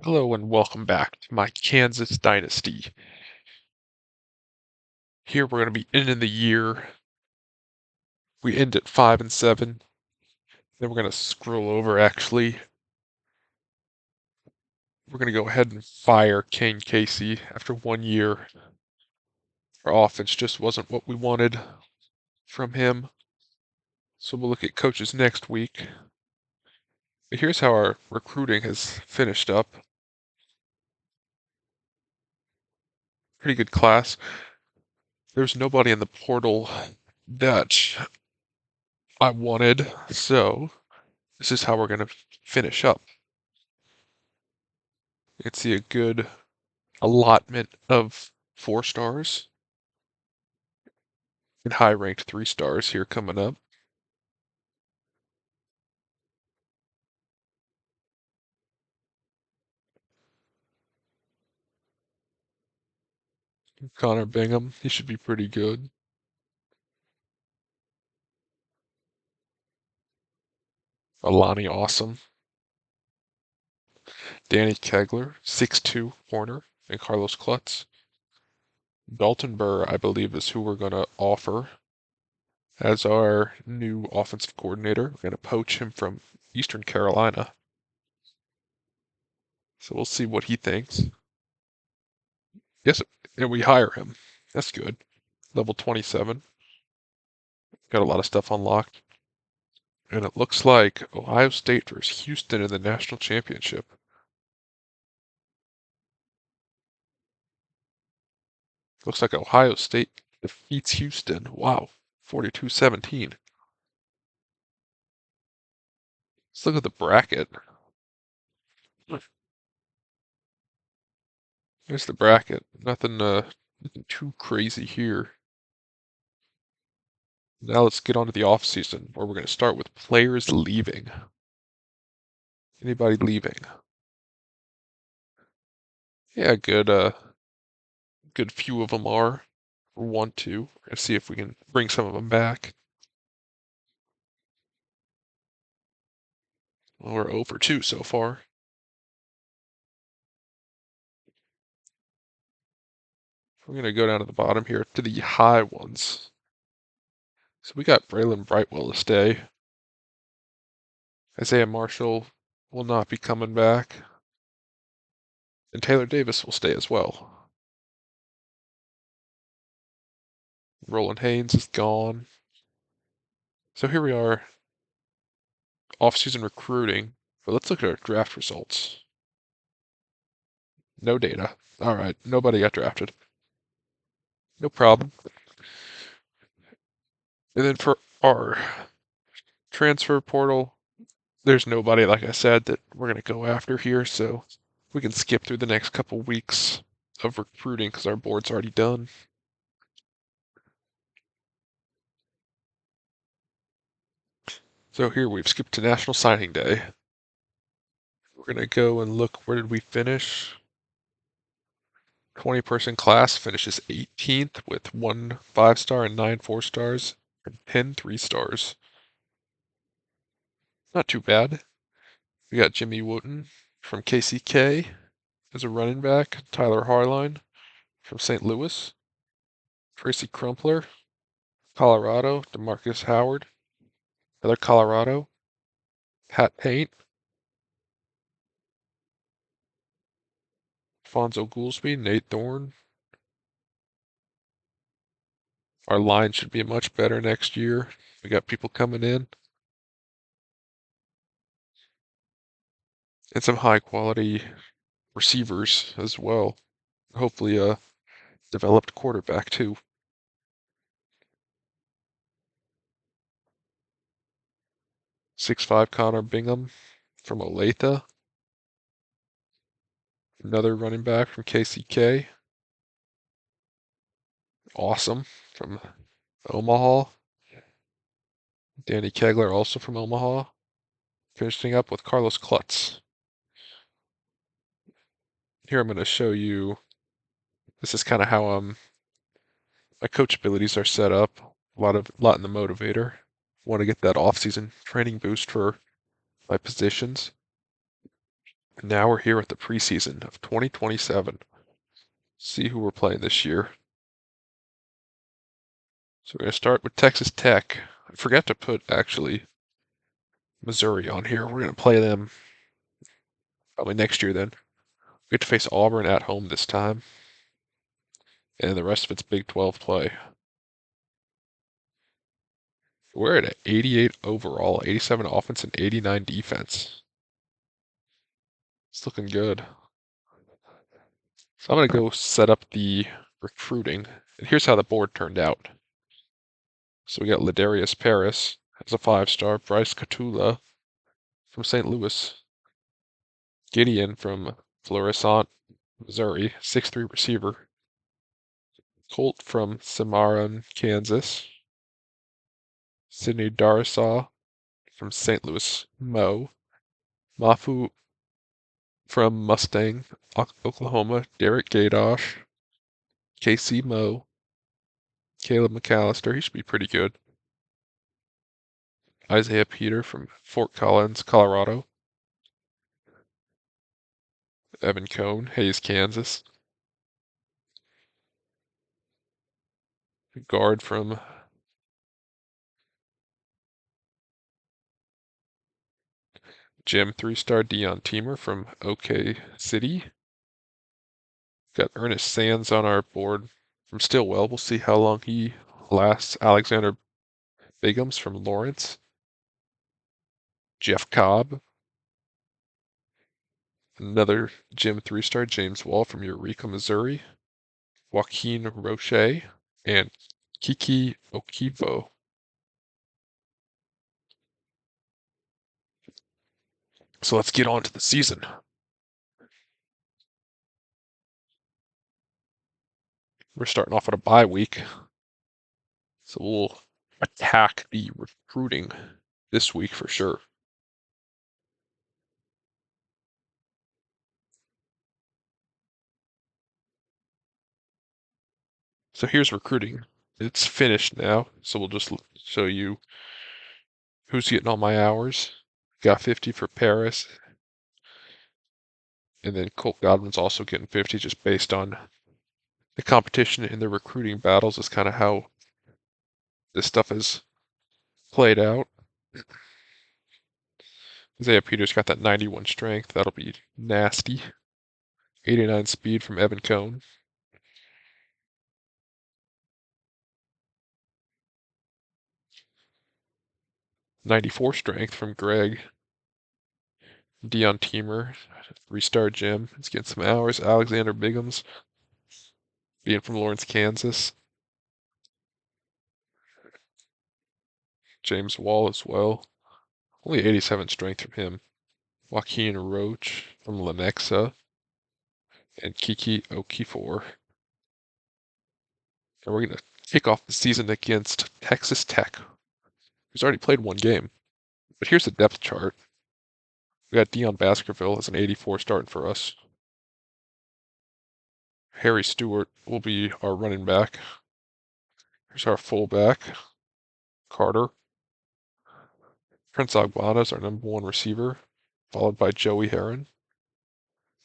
Hello and welcome back to my Kansas Dynasty. Here we're going to be ending the year. We end at 5-7. Then we're going to scroll over actually. We're going to go ahead and fire Kane Casey after 1 year. Our offense just wasn't what we wanted from him. So we'll look at coaches next week. But here's how our recruiting has finished up. Pretty good class. There's nobody in the portal that I wanted, so this is how we're going to finish up. You can see a good allotment of 4 stars and high ranked 3 stars here coming up. Connor Bingham, he should be pretty good. Alani Awesome. Danny Kegler, 6'2 corner, and Carlos Klutz. Dalton Burr, I believe, is who we're going to offer as our new offensive coordinator. We're going to poach him from Eastern Carolina. So we'll see what he thinks. Yes, and we hire him. That's good. Level 27. Got a lot of stuff unlocked. And it looks like Ohio State versus Houston in the national championship. Looks like Ohio State defeats Houston. Wow, 42-17. Let's look at the bracket. There's the bracket. Nothing too crazy here. Now let's get on to the off season, where we're going to start with players leaving. Anybody leaving? Yeah, good few of them are. Or want to. We're going to see if we can bring some of them back. Well, we're over 2 so far. We're going to go down to the bottom here to the high ones. So we got Braylon Brightwell to stay. Isaiah Marshall will not be coming back. And Taylor Davis will stay as well. Roland Haynes is gone. So here we are, off-season recruiting. But let's look at our draft results. No data. All right, nobody got drafted. No problem. And then for our transfer portal, there's nobody, like I said, that we're going to go after here. So we can skip through the next couple weeks of recruiting because our board's already done. So here we've skipped to National Signing Day. We're going to go and look, where did we finish? 20-person class finishes 18th with 1 5-star and 9 4-stars and 10 3-stars. Not too bad. We got Jimmy Wooten from KCK as a running back, Tyler Harline from St. Louis, Tracy Crumpler, Colorado, DeMarcus Howard, another Colorado, Pat Paint, Fonzo Goolsby, Nate Thorne. Our line should be much better next year. We got people coming in. And some high quality receivers as well. Hopefully a developed quarterback too. 6'5" Connor Bingham from Olathe. Another running back from KCK. Awesome from Omaha. Danny Kegler also from Omaha. Finishing up with Carlos Klutz. Here I'm going to show you, this is kind of how my coach abilities are set up. A lot in the motivator. Want to get that off-season training boost for my positions. Now we're here at the preseason of 2027. See who we're playing this year. So we're going to start with Texas Tech. I forgot to put, actually, Missouri on here. We're going to play them probably next year then. We get to face Auburn at home this time. And the rest of it's Big 12 play. We're at an 88 overall, 87 offense, and 89 defense. It's looking good. So I'm going to go set up the recruiting. And here's how the board turned out. So we got Ladarius Paris as a 5-star, Bryce Catula from St. Louis, Gideon from Florissant, Missouri, 6'3" receiver, Colt from Cimarron, Kansas, Sidney Darasaw from St. Louis, Mo, Mafu from Mustang, Oklahoma, Derek Gadosh, KC Mo, Caleb McAllister, he should be pretty good, Isaiah Peter from Fort Collins, Colorado, Evan Cohn, Hayes, Kansas, guard from Jim 3-star Dion Teamer from OK City. Got Ernest Sands on our board from Stillwell. We'll see how long he lasts. Alexander Bigums from Lawrence. Jeff Cobb. Another Jim 3-star James Wall from Eureka, Missouri. Joaquin Roche and Kiki Okivo. So let's get on to the season. We're starting off at a bye week. So we'll attack the recruiting this week for sure. So here's recruiting. It's finished now, so we'll just show you who's getting all my hours. Got 50 for Paris. And then Colt Godwin's also getting 50 just based on the competition in the recruiting battles is kind of how this stuff is played out. Isaiah Peters got that 91 strength. That'll be nasty. 89 speed from Evan Cohn. 94 strength from Greg. Dion Teamer, 3-star Jim. He's getting some hours. Alexander Bigums, being from Lawrence, Kansas. James Wall as well. Only 87 strength from him. Joaquin Roach from Lenexa. And Kiki Okifor. And we're going to kick off the season against Texas Tech, who's already played one game. But here's the depth chart. We got Dion Baskerville as an 84 starting for us. Harry Stewart will be our running back. Here's our fullback, Carter. Prince Agbana is our #1 receiver, followed by Joey Heron.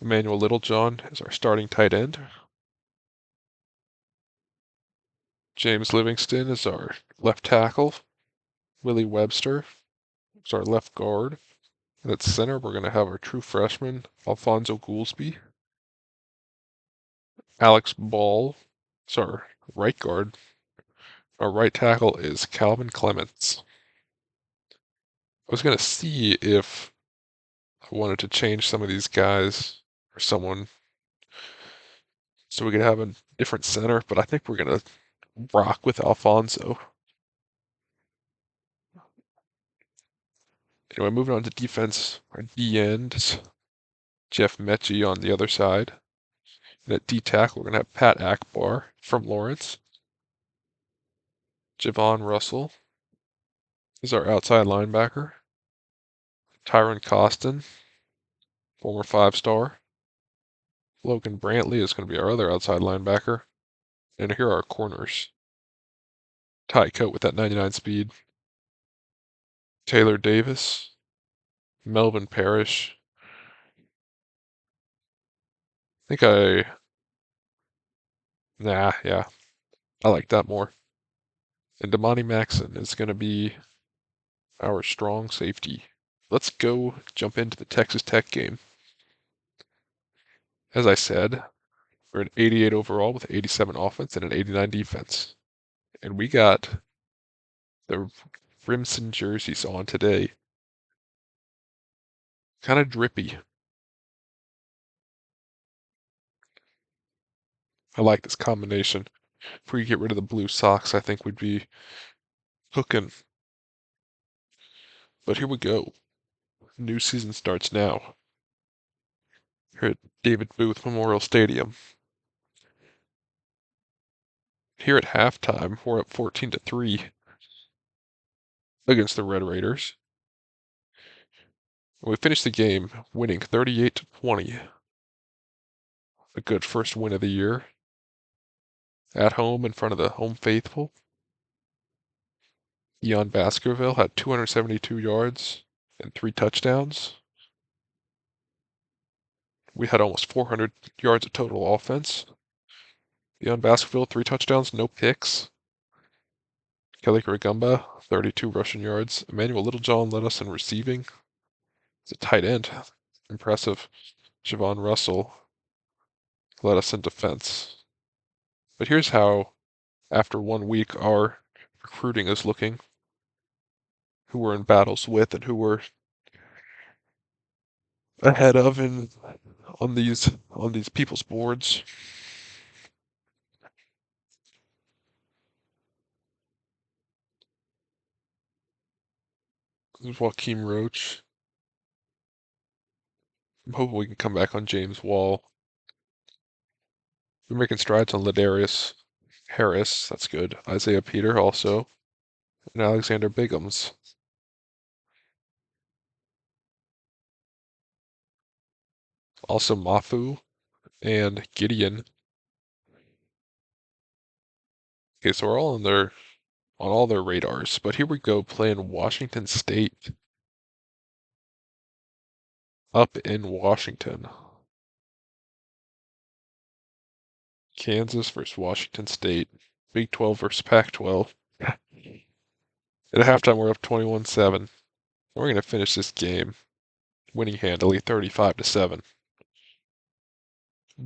Emmanuel Littlejohn is our starting tight end. James Livingston is our left tackle. Willie Webster is our left guard. And at center, we're going to have our true freshman, Alfonso Goolsby. Alex Ball is our right guard. Our right tackle is Calvin Clements. I was going to see if I wanted to change some of these guys or someone so we could have a different center, but I think we're going to rock with Alfonso. Anyway, moving on to defense, our D ends, Jeff Mechie on the other side. And at D tackle, we're going to have Pat Akbar from Lawrence. Javon Russell is our outside linebacker. Tyron Costin, former 5-star. Logan Brantley is going to be our other outside linebacker. And here are our corners. Ty Coat with that 99 speed. Taylor Davis, Melvin Parrish, think I, nah, yeah, I like that more. And Damani Maxon is going to be our strong safety. Let's go jump into the Texas Tech game. As I said, we're an 88 overall with 87 offense and an 89 defense. And we got the Crimson jerseys on today. Kind of drippy. I like this combination. If we get rid of the blue socks, I think we'd be cooking. But here we go. New season starts now. Here at David Booth Memorial Stadium. Here at halftime, we're up 14-3 against the Red Raiders. We finished the game winning 38-20. A good first win of the year. At home in front of the home faithful. Eon Baskerville had 272 yards and 3 touchdowns. We had almost 400 yards of total offense. Eon Baskerville, 3 touchdowns, no picks. Kelly Ragumba, 32 rushing yards. Emmanuel Littlejohn led us in receiving. It's a tight end. Impressive. Javon Russell led us in defense. But here's how, after 1 week, our recruiting is looking. Who we're in battles with and who we're ahead of in on these people's boards. This is Joaquin Roach. I'm hoping we can come back on James Wall. We're making strides on Ladarius Harris. That's good. Isaiah Peter also. And Alexander Biggums. Also Mafu and Gideon. Okay, so we're all on all their radars. But here we go playing Washington State. Up in Washington. Kansas versus Washington State. Big 12 versus Pac-12. At halftime, we're up 21-7. We're going to finish this game winning handily 35-7.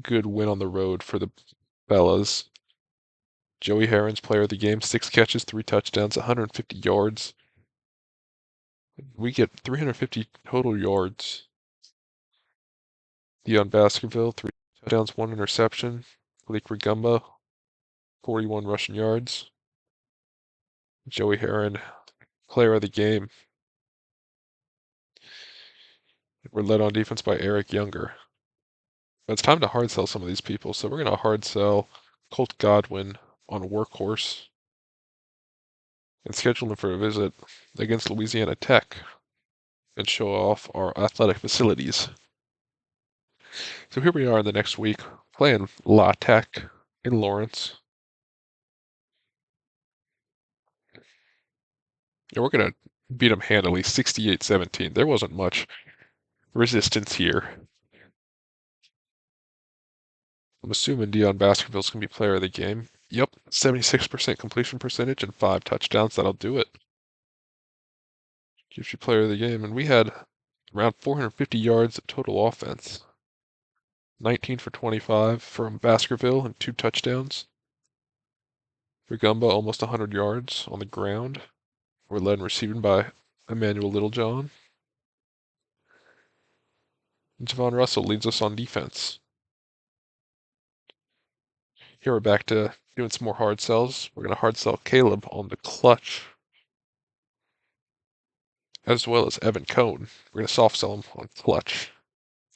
Good win on the road for the Bellas. Joey Herron's player of the game, 6 catches, 3 touchdowns, 150 yards. We get 350 total yards. Dion Baskerville, 3 touchdowns, 1 interception. Blake Ragumba, 41 rushing yards. Joey Herron, player of the game. We're led on defense by Eric Younger. But it's time to hard sell some of these people, so we're going to hard sell Colt Godwin on Workhorse and schedule him for a visit against Louisiana Tech and show off our athletic facilities. So here we are in the next week playing La Tech in Lawrence. And we're going to beat them handily, 68-17. There wasn't much resistance here. I'm assuming Dion Baskerville's going to be player of the game. Yep, 76% completion percentage and 5 touchdowns. That'll do it. Gives you player of the game. And we had around 450 yards of total offense. 19 for 25 from Baskerville and 2 touchdowns. Ragumba almost 100 yards on the ground. We're led in receiving by Emmanuel Littlejohn. And Javon Russell leads us on defense. Here we're back to doing some more hard sells. We're going to hard sell Caleb on the clutch, as well as Evan Cohn. We're going to soft sell him on clutch.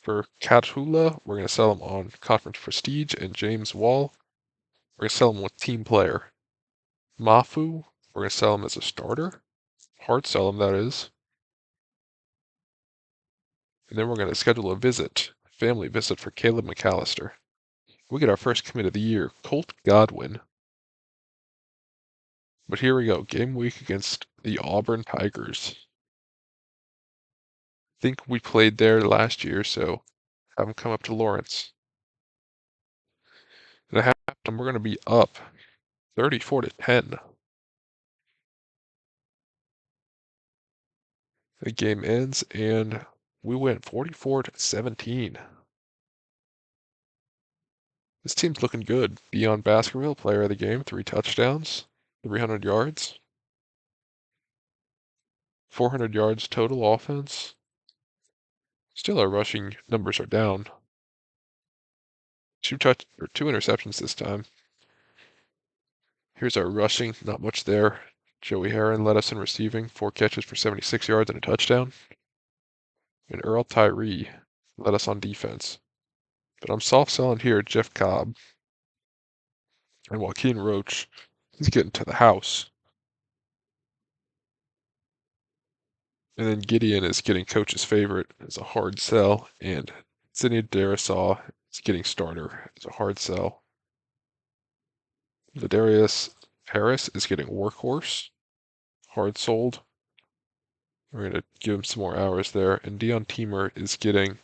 For Katula, we're going to sell him on conference prestige, and James Wall, we're going to sell him with team player. Mafu, we're going to sell him as a starter. Hard sell him, that is. And then we're going to schedule a visit, family visit for Caleb McAllister. We get our first commit of the year, Colt Godwin. But here we go, game week against the Auburn Tigers. I think we played there last year, so have them come up to Lawrence. And at halftime, we're going to be up 34-10. The game ends, and we went 44-17. This team's looking good. Beyond Baskerville, player of the game, 3 touchdowns, 300 yards, 400 yards total offense. Still, our rushing numbers are down. 2 interceptions this time. Here's our rushing, not much there. Joey Heron led us in receiving, 4 catches for 76 yards and a touchdown. And Earl Tyree led us on defense. But I'm soft selling here Jeff Cobb and Joaquin Roach. He's getting to the house. And then Gideon is getting coach's favorite as a hard sell. And Sidney Darisaw is getting starter as a hard sell. Ladarius Harris is getting workhorse, hard sold. We're going to give him some more hours there. And Dion Teamer is getting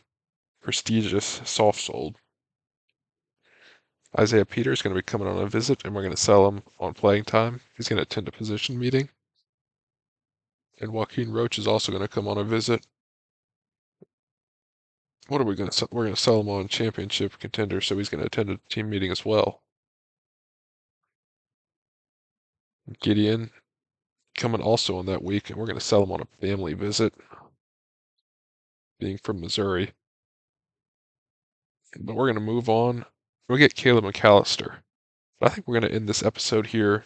prestigious, soft sold. Isaiah Peters is going to be coming on a visit, and we're going to sell him on playing time. He's going to attend a position meeting. And Joaquin Roach is also going to come on a visit. What are we going to sell? We're going to sell him on championship contender, so he's going to attend a team meeting as well. Gideon coming also on that week, and we're going to sell him on a family visit, being from Missouri. But we're going to move on. We'll get Caleb McAllister. But I think we're going to end this episode here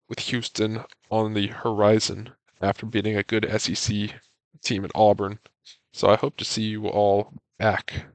with Houston on the horizon after beating a good SEC team at Auburn. So I hope to see you all back